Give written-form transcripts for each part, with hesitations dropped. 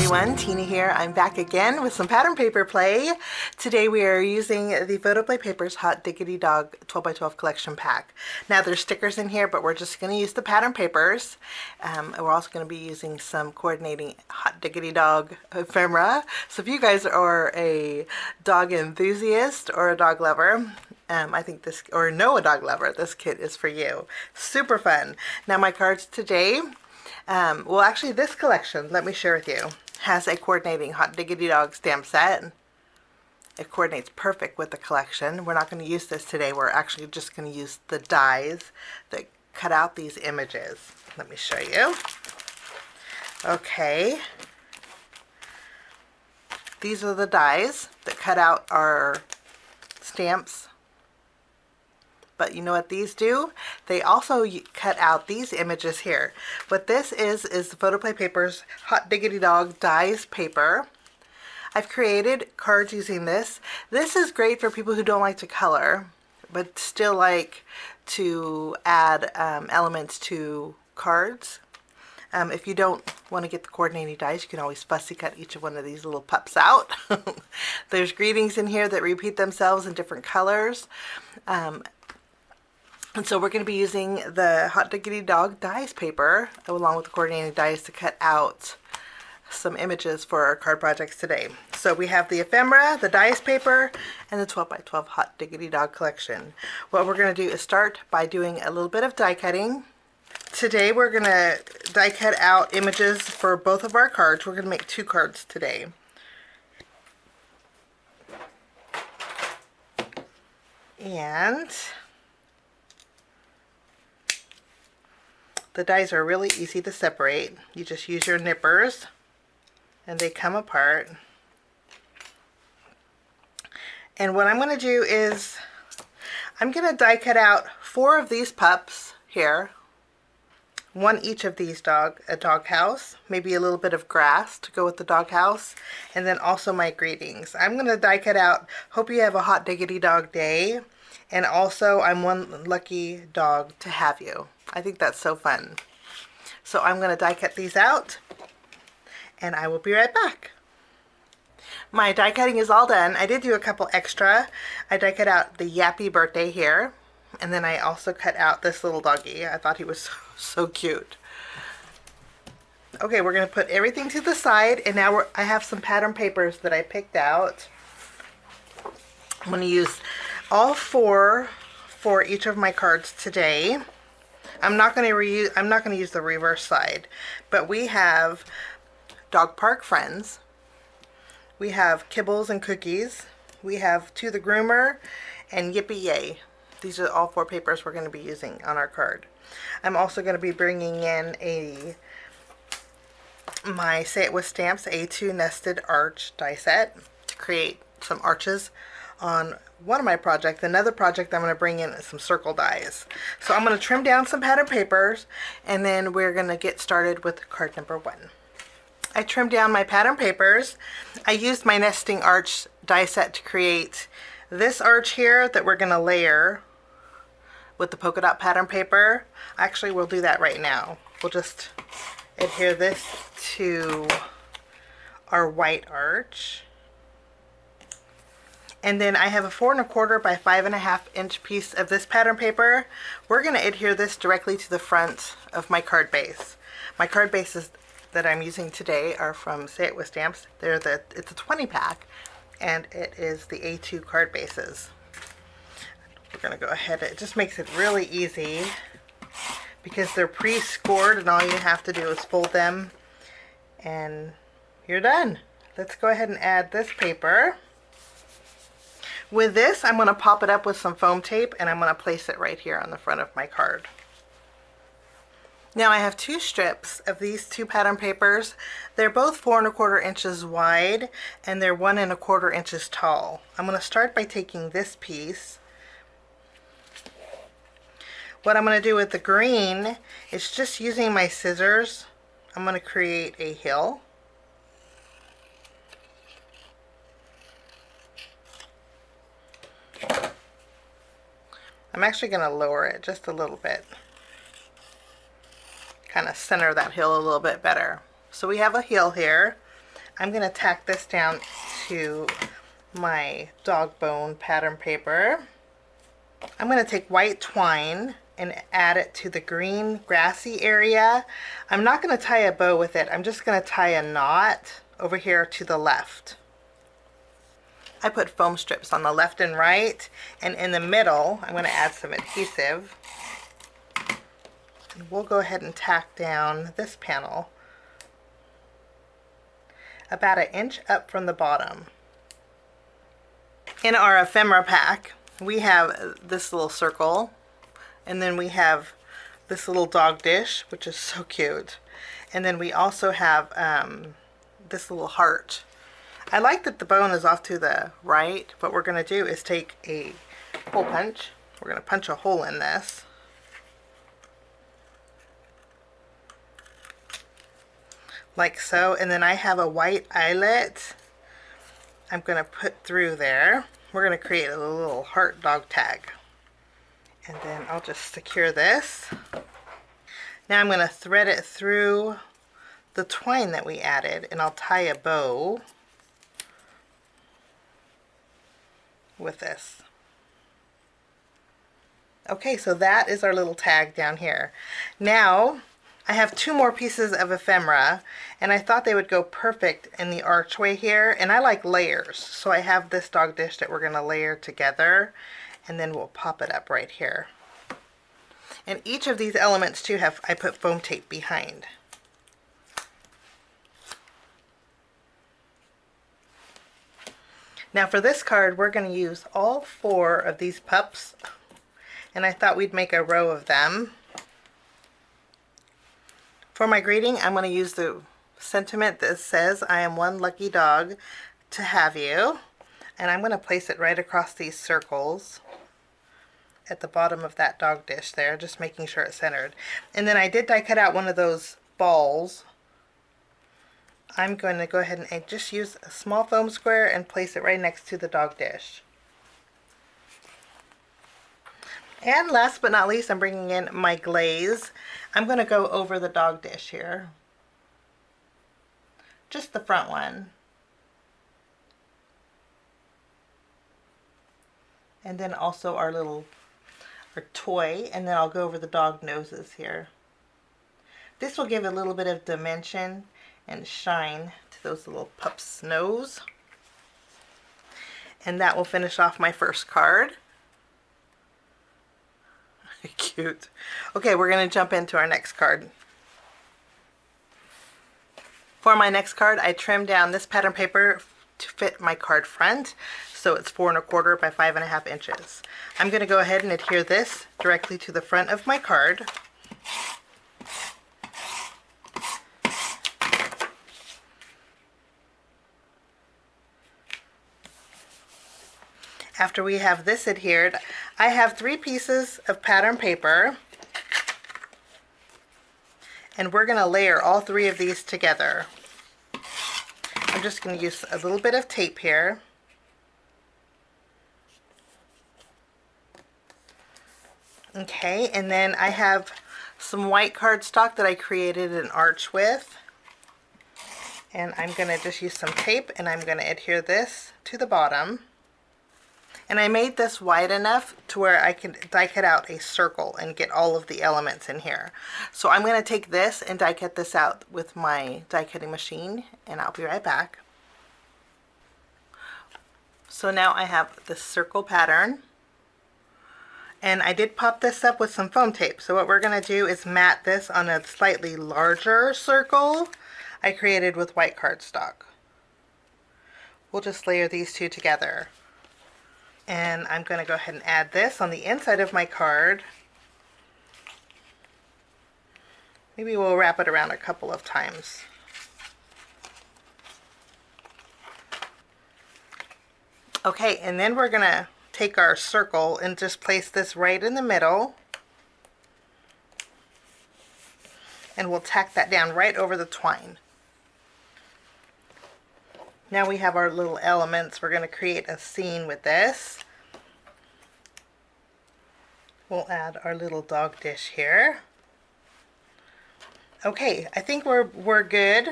everyone, Tina here. I'm back again with some pattern paper play. Today we are using the Photoplay Papers Hot Diggity Dog 12x12 collection pack. Now there's stickers in here, but we're just going to use the pattern papers. We're also going to be using some coordinating Hot Diggity Dog Ephemera. So if you guys are a dog enthusiast or a dog lover, I think this, or know a dog lover, this kit is for you. Super fun. Now my cards today, well actually this collection, let me share with you, has a coordinating Hot Diggity Dog stamp set. It coordinates perfect with the collection. We're not going to use this today. We're actually just going to use the dies that cut out these images. Let me show you. Okay. These are the dies that cut out our stamps. But you know what these do? They also cut out these images here. What this is the Photoplay Papers Hot Diggity Dog Dies paper. I've created cards using this. This is great for people who don't like to color, but still like to add elements to cards. If you don't want to get the coordinating dies, you can always fussy cut each of one of these little pups out. There's greetings in here that repeat themselves in different colors. And so we're going to be using the Hot Diggity Dog dies paper along with the coordinating dies to cut out some images for our card projects today. So we have the ephemera, the dies paper, and the 12x12 Hot Diggity Dog collection. What we're going to do is start by doing a little bit of die cutting. Today we're going to die cut out images for both of our cards. We're going to make 2 cards today. And the dies are really easy to separate. You just use your nippers and they come apart. And what I'm going to do is I'm going to die cut out 4 of these pups here. 1 each of these a dog house, maybe a little bit of grass to go with the dog house, and then also my greetings. I'm going to die cut out, hope you have a hot diggity dog day, and also I'm one lucky dog to have you. I think that's so fun. So I'm going to die cut these out and I will be right back. My die cutting is all done. I did do a couple extra. I die cut out the Yappy birthday here, and then I also cut out this little doggy. I thought he was so cute. Okay, we're going to put everything to the side, and now I have some pattern papers that I picked out. I'm going to use all 4 for each of my cards today. I'm not going to use the reverse side, but we have Dog Park Friends, we have Kibbles and Cookies, we have To the Groomer, and Yippee Yay. These are all 4 papers we're going to be using on our card. I'm also going to be bringing in my Say It With Stamps A2 nested arch die set to create some arches on one of my projects. Another project I'm going to bring in some circle dies. So I'm going to trim down some pattern papers, and then we're going to get started with card number 1. I trimmed down my pattern papers. I used my nesting arch die set to create this arch here that we're going to layer with the polka dot pattern paper. Actually, we'll do that right now. We'll just adhere this to our white arch. And then I have a 4 1/4 by 5 1/2 inch piece of this pattern paper. We're going to adhere this directly to the front of my card base. My card bases that I'm using today are from Say It With Stamps. It's a 20 pack, and it is the A2 card bases. We're going to go ahead. It just makes it really easy because they're pre-scored, and all you have to do is fold them, and you're done. Let's go ahead and add this paper. With this, I'm going to pop it up with some foam tape, and I'm going to place it right here on the front of my card. Now I have 2 strips of these 2 pattern papers. They're both 4 1/4 inches wide, and they're 1 1/4 inches tall. I'm going to start by taking this piece. What I'm going to do with the green is just using my scissors. I'm going to create a hill. I'm actually going to lower it just a little bit. Kind of center that hill a little bit better. So we have a hill here. I'm going to tack this down to my dog bone pattern paper. I'm going to take white twine and add it to the green grassy area. I'm not going to tie a bow with it. I'm just going to tie a knot over here to the left. I put foam strips on the left and right, and in the middle I'm going to add some adhesive. And we'll go ahead and tack down this panel about 1 inch up from the bottom. In our ephemera pack, we have this little circle, and then we have this little dog dish, which is so cute. And then we also have this little heart. I like that the bone is off to the right. What we're going to do is take a hole punch. We're going to punch a hole in this. Like so. And then I have a white eyelet I'm going to put through there. We're going to create a little heart dog tag. And then I'll just secure this. Now I'm going to thread it through the twine that we added, and I'll tie a bow with this. Okay, so that is our little tag down here. Now I have 2 more pieces of ephemera, and I thought they would go perfect in the archway here, and I like layers. So I have this dog dish that we're going to layer together, and then we'll pop it up right here. And each of these elements too I put foam tape behind. Now for this card, we're going to use all 4 of these pups, and I thought we'd make a row of them. For my greeting, I'm going to use the sentiment that says, "I am one lucky dog to have you." And I'm going to place it right across these circles at the bottom of that dog dish there, just making sure it's centered. And then I did die cut out one of those balls. I'm going to go ahead and just use a small foam square and place it right next to the dog dish. And last but not least, I'm bringing in my glaze. I'm going to go over the dog dish here. Just the front one. And then also our toy, and then I'll go over the dog noses here. This will give a little bit of dimension and shine to those little pups' nose. And that will finish off my first card. Cute. Okay, we're going to jump into our next card. For my next card, I trimmed down this pattern paper to fit my card front, so it's 4 1/4 by 5 1/2 inches. I'm going to go ahead and adhere this directly to the front of my card. After we have this adhered, I have 3 pieces of pattern paper, and we're going to layer all 3 of these together. I'm just going to use a little bit of tape here. Okay, and then I have some white cardstock that I created an arch with. And I'm going to just use some tape, and I'm going to adhere this to the bottom. And I made this wide enough to where I can die cut out a circle and get all of the elements in here. So I'm going to take this and die cut this out with my die cutting machine, and I'll be right back. So now I have the circle pattern, and I did pop this up with some foam tape. So what we're going to do is mat this on a slightly larger circle I created with white cardstock. We'll just layer these 2 together. And I'm going to go ahead and add this on the inside of my card. Maybe we'll wrap it around a couple of times. Okay, and then we're going to take our circle and just place this right in the middle. And we'll tack that down right over the twine. Now we have our little elements. We're going to create a scene with this. We'll add our little dog dish here. Okay, I think we're good.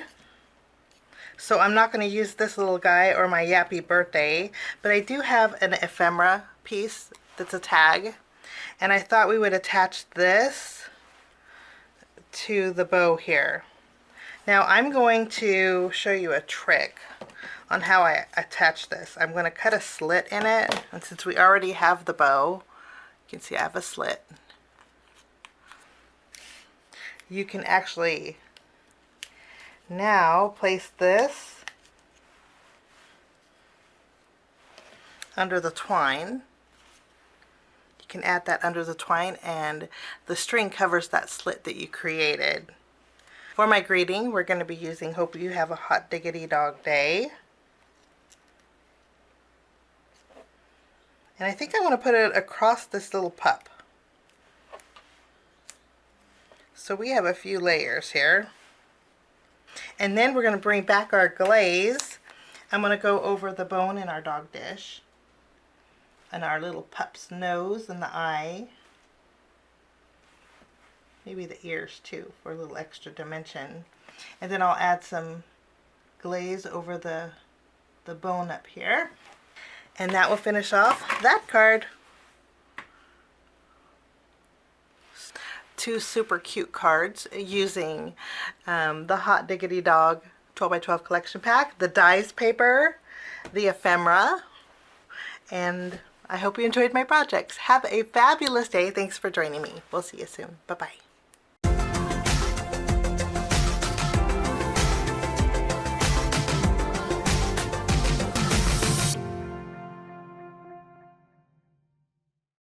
So I'm not going to use this little guy or my Yappy birthday, but I do have an ephemera piece that's a tag, and I thought we would attach this to the bow here. Now I'm going to show you a trick on how I attach this. I'm going to cut a slit in it, and since we already have the bow, you can see I have a slit. You can actually now place this under the twine. You can add that under the twine, and the string covers that slit that you created. For my greeting, we're going to be using "Hope You Have a Hot Diggity Dog Day." And I think I want to put it across this little pup. So we have a few layers here. And then we're going to bring back our glaze. I'm going to go over the bone in our dog dish, and our little pup's nose and the eye. Maybe the ears too, for a little extra dimension. And then I'll add some glaze over the bone up here. And that will finish off that card. Two super cute cards using the Hot Diggity Dog 12x12 collection pack, the dies paper, the ephemera, and I hope you enjoyed my projects. Have a fabulous day. Thanks for joining me. We'll see you soon. Bye-bye.